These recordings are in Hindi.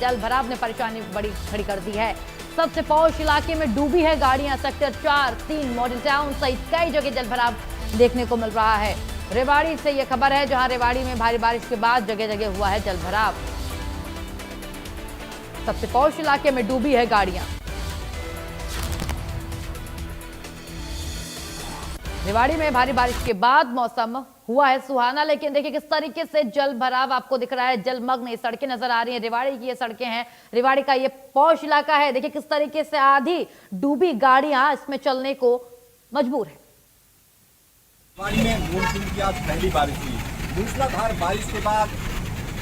जल भराव ने परेशानी बड़ी खड़ी कर दी है। सबसे पौष इलाके में डूबी है गाड़ियां। सेक्टर 4, 3, मॉडल टाउन सहित कई जगह जल भराव देखने को मिल रहा है। रेवाड़ी से यह खबर है, जहां रेवाड़ी में भारी बारिश के बाद जगह जगह हुआ है जल भराव। सबसे पौष इलाके में डूबी है गाड़ियां। रेवाड़ी में भारी बारिश के बाद मौसम हुआ है सुहाना, लेकिन देखिए किस तरीके से जल भराव आपको दिख रहा है। जलमग्न ये सड़कें नजर आ रही हैं। रेवाड़ी की ये सड़कें हैं, रेवाड़ी का ये पौष इलाका है। देखिए किस तरीके से आधी डूबी गाड़ियां इसमें चलने को मजबूर है। रेवाड़ी में मानसून की आज पहली बारिश हुई। मूसलाधार बारिश के बाद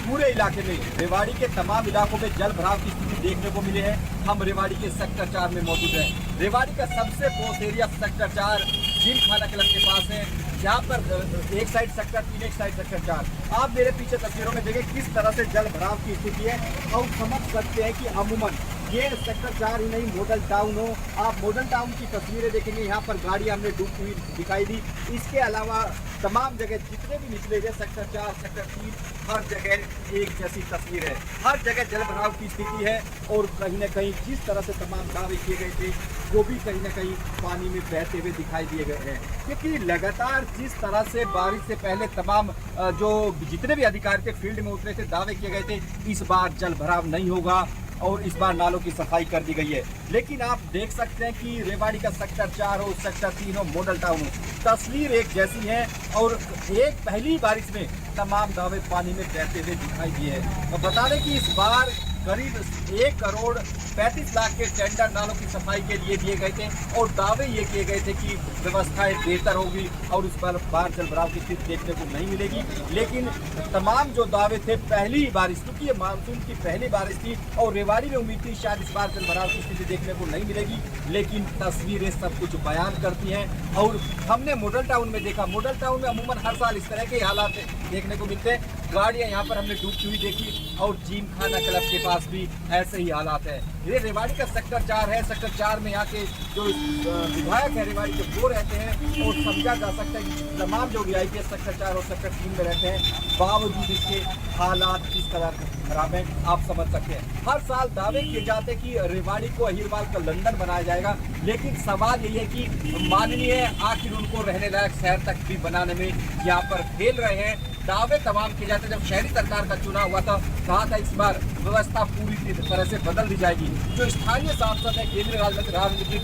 पूरे इलाके में, रेवाड़ी के तमाम इलाकों में जल भराव की स्थिति देखने को मिली है। हम रेवाड़ी के सेक्टर 4 में मौजूद हैं। रेवाड़ी का सबसे पॉश एरिया सेक्टर 4 जिम खाना क्लब के पास है, जहाँ पर एक साइड सेक्टर 3, एक साइड सेक्टर 4। आप मेरे पीछे तस्वीरों में देखें किस तरह से जल भराव की स्थिति है और समझ सकते हैं कि अमूमन ये सेक्टर 4 ही नहीं, मॉडल टाउन हो, आप मॉडल टाउन की तस्वीरें देखेंगे, यहाँ पर गाड़ियाँ हमने डूबती हुई दिखाई दी। इसके अलावा तमाम जगह जितने भी निचले हुए सेक्टर 4, सेक्टर 3, हर जगह एक जैसी तस्वीर है। हर जगह जल भराव की स्थिति है और कहीं ना कहीं जिस तरह से तमाम दावे किए गए थे वो भी कहीं ना कहीं पानी में बहते हुए दिखाई दिए गए हैं। क्योंकि लगातार जिस तरह से बारिश से पहले तमाम जो जितने भी अधिकारी थे फील्ड में उतरे थे, दावे किए गए थे इस बार जल भराव नहीं होगा और इस बार नालों की सफाई कर दी गई है। लेकिन आप देख सकते हैं कि रेवाड़ी का सेक्टर 4 हो, सेक्टर 3 हो, मॉडल टाउन हो, तस्वीर एक जैसी है और एक पहली बारिश में तमाम दावे पानी में बहते हुए दिखाई दिए हैं। तो बता दें कि इस बार करीब 1 करोड़ 35 लाख के टेंडर नालों की सफाई के लिए दिए गए थे और दावे ये किए गए थे कि व्यवस्थाएं बेहतर होगी और इस बार जल भराव की स्थिति देखने को नहीं मिलेगी। लेकिन तमाम जो दावे थे पहली बारिश, क्योंकि ये मानसून की पहली बारिश थी और रेवाड़ी में उम्मीद थी शायद इस बार जल भराव की स्थिति देखने को नहीं मिलेगी, लेकिन तस्वीरें सब कुछ बयान करती हैं। और हमने मॉडल टाउन में देखा, मॉडल टाउन में अमूमन हर साल इस तरह के हालात देखने को मिलते हैं। गाड़ियाँ यहाँ पर हमने डूबती हुई देखी और जिम खाना क्लब के पास भी ऐसे ही हालात है। ये रेवाड़ी का सेक्टर 4 है। सेक्टर 4 में यहाँ के जो विधायक है रेवाड़ी के वो रहते हैं और समझा जा सकता है कि तमाम जो वीआईपी सेक्टर 4 और सेक्टर 3 में रहते हैं, बावजूद इसके हालात किस तरह खराब है आप समझ सकते हैं। हर साल दावे किए जाते हैं कि रेवाड़ी को अहिरवाल का लंदन बनाया जाएगा, लेकिन सवाल यही है कि माननीय आखिर उनको रहने लायक शहर तक भी बनाने में यहाँ पर फेल रहे हैं। दावे तमाम किए जाते। जब शहरी सरकार का चुनाव हुआ था, कहा था इस बार व्यवस्था पूरी तरह से बदल दी जाएगी। जो स्थानीय सांसद है केंद्रीय राजनीति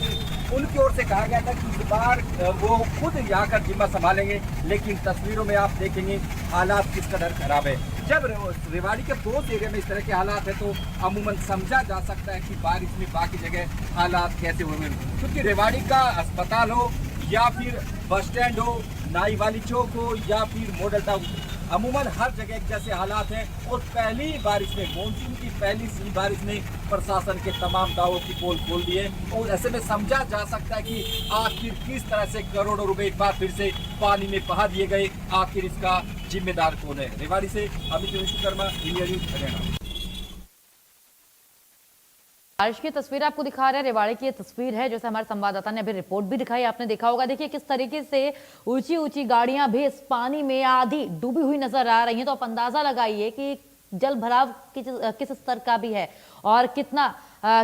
उनकी ओर से कहा गया था कि इस बार वो खुद यहाँ का जिम्मा संभालेंगे, लेकिन तस्वीरों में आप देखेंगे हालात किस कदर खराब है। जब रेवाड़ी के पोस्ट एरिया में इस तरह के हालात है तो अमूमन समझा जा सकता है कि बारिश में बाकी जगह हालात कैसे होंगे। क्योंकि रेवाड़ी का अस्पताल हो या फिर बस स्टैंड हो, नाई वाली चौक हो या फिर मॉडल टाउन, अमूमन हर जगह एक जैसे हालात हैं। और पहली बारिश में, मानसून की पहली सी बारिश ने प्रशासन के तमाम दावों की पोल खोल दिए और ऐसे में समझा जा सकता है कि आखिर किस तरह से करोड़ों रुपए एक बार फिर से पानी में बहा दिए गए, आखिर इसका जिम्मेदार कौन है। रेवाड़ी से अमित विश्वकर्मा, इंडिया न्यूज हरियाणा। बारिश की तस्वीर आपको दिखा रहे हैं। रेवाड़ी की ये तस्वीर है, जैसे हमारे संवाददाता ने अभी रिपोर्ट भी दिखाई, आपने देखा होगा। देखिए किस तरीके से ऊंची ऊंची गाड़ियां भी इस पानी में आधी डूबी हुई नजर आ रही हैं। तो आप अंदाजा लगाइए कि जल भराव किस स्तर का भी है और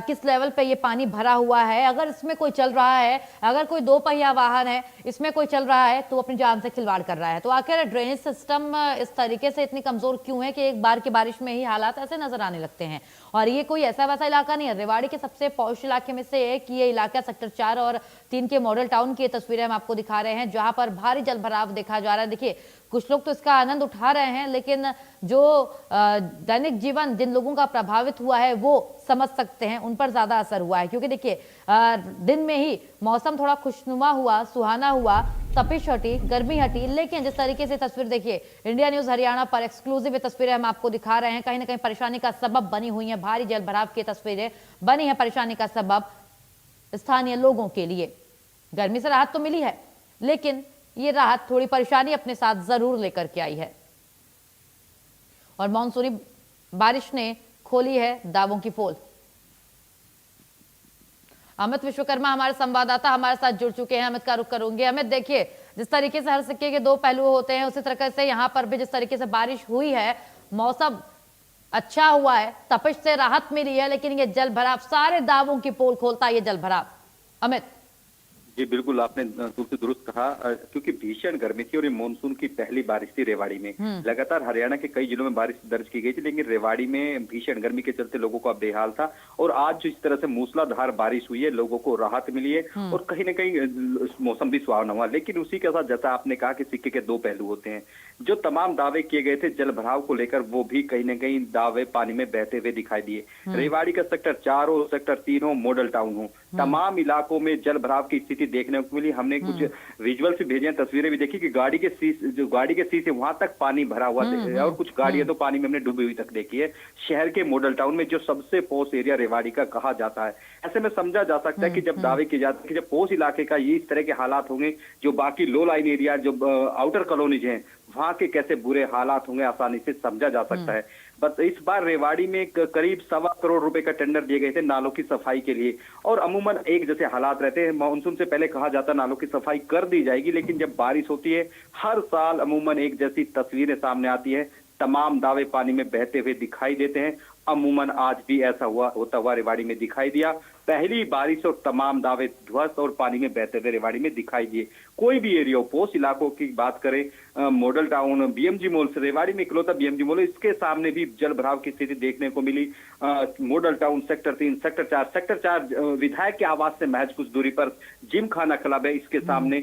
किस लेवल पे ये पानी भरा हुआ है। अगर इसमें कोई चल रहा है, अगर कोई 2 पहिया वाहन है इसमें कोई चल रहा है तो अपनी जान से खिलवाड़ कर रहा है। तो आखिर ड्रेनेज सिस्टम इस तरीके से इतनी कमजोर क्यों है कि एक बार की बारिश में ही हालात ऐसे नजर आने लगते हैं। और ये कोई ऐसा वैसा इलाका नहीं है, रेवाड़ी के सबसे पौष इलाके में से एक ये इलाका सेक्टर 4 और 3 के मॉडल टाउन की तस्वीरें हम आपको दिखा रहे हैं, जहां पर भारी जल भराव देखा जा रहा है। देखिए कुछ लोग तो इसका आनंद उठा रहे हैं, लेकिन जो दैनिक जीवन जिन लोगों का प्रभावित हुआ है वो समझ सकते हैं, उन पर ज्यादा असर हुआ है। क्योंकि देखिए दिन में ही मौसम थोड़ा खुशनुमा हुआ, सुहाना हुआ, तपिश हटी, गर्मी हटी, लेकिन जिस तरीके से तस्वीर देखिए इंडिया न्यूज हरियाणा पर एक्सक्लूसिव तस्वीरें हम आपको दिखा रहे हैं, कहीं ना कहीं परेशानी का सबब बनी हुई है। भारी जल भराव की तस्वीरें बनी है परेशानी का सबब स्थानीय लोगों के लिए। गर्मी से राहत तो मिली है, लेकिन ये राहत थोड़ी परेशानी अपने साथ जरूर लेकर के आई है। और मानसूनी बारिश ने खोली है दावों की पोल। अमित विश्वकर्मा हमारे संवाददाता हमारे साथ जुड़ चुके हैं। अमित का रुख करूंगे। अमित, देखिए जिस तरीके से हर सिक्के के 2 पहलू होते हैं, उसी तरह से यहाँ पर भी जिस तरीके से बारिश हुई है, मौसम अच्छा हुआ है, तपिश से राहत मिली है, लेकिन ये जल भराव सारे दावों की पोल खोलता है। ये जल भराव अमित। जी बिल्कुल, आपने तुमसे दुरुस्त कहा, क्योंकि भीषण गर्मी थी और ये मानसून की पहली बारिश थी रेवाड़ी में। लगातार हरियाणा के कई जिलों में बारिश दर्ज की गई थी, लेकिन रेवाड़ी में भीषण गर्मी के चलते लोगों का बेहाल था। और आज जो इस तरह से मूसलाधार बारिश हुई है, लोगों को राहत मिली है और कहीं ना कहीं मौसम भी सुहावना हुआ। लेकिन उसी के साथ जैसा आपने कहा कि सिक्के के दो पहलू होते हैं, जो तमाम दावे किए गए थे जल भराव को लेकर, वो भी कहीं ना कहीं दावे पानी में बहते हुए दिखाई दिए। रेवाड़ी का सेक्टर 4 हो, सेक्टर 3 हो, मॉडल टाउन हो, तमाम इलाकों में जल भराव की स्थिति देखने को मिली। हमने कुछ विजुअल से भेजे हैं, तस्वीरें भी देखी कि गाड़ी के शीशे वहां तक पानी भरा हुआ है और कुछ गाड़ियां तो पानी में हमने डूबी हुई तक देखी है। शहर के मॉडल टाउन में, जो सबसे पॉश एरिया रेवाड़ी का कहा जाता है, ऐसे में समझा जा सकता है कि जब दावे किए जाते हैं कि जब पॉश इलाके का ये इस तरह के हालात होंगे, जो बाकी लो लाइन एरिया, जो आउटर कॉलोनीज हैं, वहां के कैसे बुरे हालात होंगे, आसानी से समझा जा सकता है। बस इस बार रेवाड़ी में करीब 1.25 करोड़ रुपए का टेंडर दिए गए थे नालों की सफाई के लिए। और अमूमन एक जैसे हालात रहते हैं, मानसून से पहले कहा जाता नालों की सफाई कर दी जाएगी, लेकिन जब बारिश होती है हर साल अमूमन एक जैसी तस्वीरें सामने आती है, तमाम दावे पानी में बहते हुए दिखाई देते हैं। अमूमन आज भी ऐसा होता हुआ रेवाड़ी में दिखाई दिया। पहली बारिश और तमाम दावे ध्वस्त और पानी में बहते हुए रेवाड़ी में दिखाई दिए। कोई भी एरिया हो, पोस्ट इलाकों की बात करें, मॉडल टाउन, बीएमजी मॉल से, रेवाड़ी में इकलौता बीएमजी मॉल, इसके सामने भी जल भराव की स्थिति देखने को मिली। मॉडल टाउन, सेक्टर 3, सेक्टर 4 विधायक के आवास से महज कुछ दूरी पर जिम खाना क्लब है, इसके सामने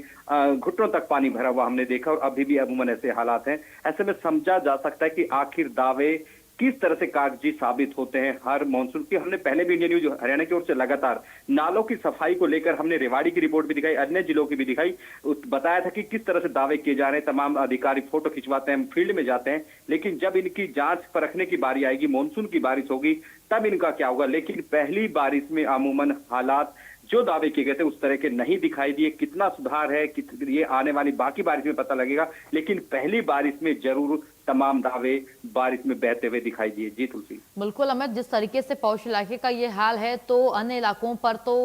घुटनों तक पानी भरा हुआ हमने देखा और अभी भी अमूमन ऐसे हालात हैं। ऐसे में समझा जा सकता है कि आखिर दावे किस तरह से कागजी साबित होते हैं। हर मानसून की हमने पहले भी इंडियन न्यूज हरियाणा की ओर से लगातार नालों की सफाई को लेकर हमने रेवाड़ी की रिपोर्ट भी दिखाई, अन्य जिलों की भी दिखाई, बताया था कि किस तरह से दावे किए जा रहे हैं। तमाम अधिकारी फोटो खिंचवाते हैं, फील्ड में जाते हैं, लेकिन जब इनकी जांच परखने की बारी आएगी, मानसून की बारिश होगी, तब इनका क्या होगा। लेकिन पहली बारिश में अमूमन हालात जो दावे किए गए थे उस तरह के नहीं दिखाई दिए। कितना सुधार है ये आने वाली बाकी बारिश में पता लगेगा, लेकिन पहली बारिश में जरूर तमाम दावे बारिश में बहते हुए दिखाई दिए। जी तुलसी। बिल्कुल अमित, जिस तरीके से पौष इलाके का ये हाल है, तो अन्य इलाकों पर तो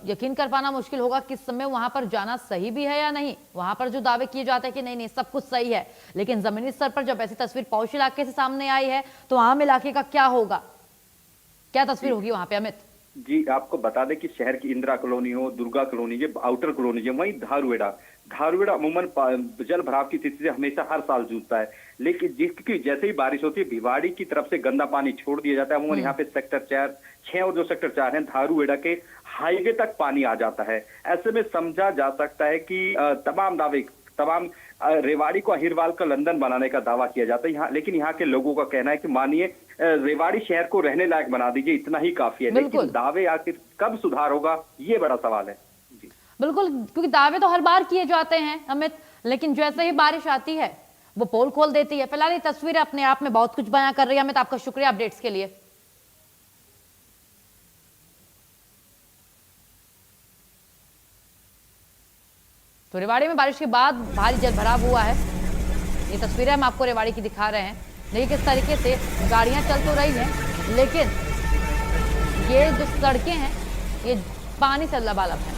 यकीन कर पाना मुश्किल होगा कि इस समय वहां पर जाना सही भी है या नहीं। वहां पर जो दावे किए जाते हैं कि नहीं नहीं सब कुछ सही है, लेकिन जमीनी स्तर पर जब ऐसी तस्वीर पौष इलाके से सामने आई है, तो आम इलाके का क्या होगा, क्या तस्वीर होगी वहां पे अमित? जी आपको बता दें कि शहर की इंदिरा कॉलोनी हो, दुर्गा कॉलोनी, ये आउटर कॉलोनी है, वहीं धारुएड़ा अमूमन जल भराव की स्थिति से हमेशा हर साल जूझता है। लेकिन जिसकी जैसे ही बारिश होती है, भिवाड़ी की तरफ से गंदा पानी छोड़ दिया जाता है। अमूमन यहाँ पे सेक्टर 4, 6 और जो सेक्टर 4 है, धारुएड़ा के हाईवे तक पानी आ जाता है। ऐसे में समझा जा सकता है कि तमाम रेवाड़ी को अहिरवाल का लंदन बनाने का दावा किया जाता है यहाँ, लेकिन यहाँ के लोगों का कहना है कि मानिए रेवाड़ी शहर को रहने लायक बना दीजिए, इतना ही काफी है। लेकिन दावे आखिर कब सुधार होगा, ये बड़ा सवाल है। जी बिल्कुल, क्योंकि दावे तो हर बार किए जाते हैं अमित, लेकिन जैसे ही बारिश आती है वो पोल खोल देती है। फिलहाल ये तस्वीरें अपने आप में बहुत कुछ बयां कर रही है। अमित, आपका शुक्रिया अपडेट्स के लिए। तो रेवाड़ी में बारिश के बाद भारी जलभराव हुआ है। ये तस्वीरें हम आपको रेवाड़ी की दिखा रहे हैं। देखिए किस तरीके से गाड़ियां चल तो रही हैं, लेकिन ये जो सड़कें हैं ये पानी से लबालब हैं।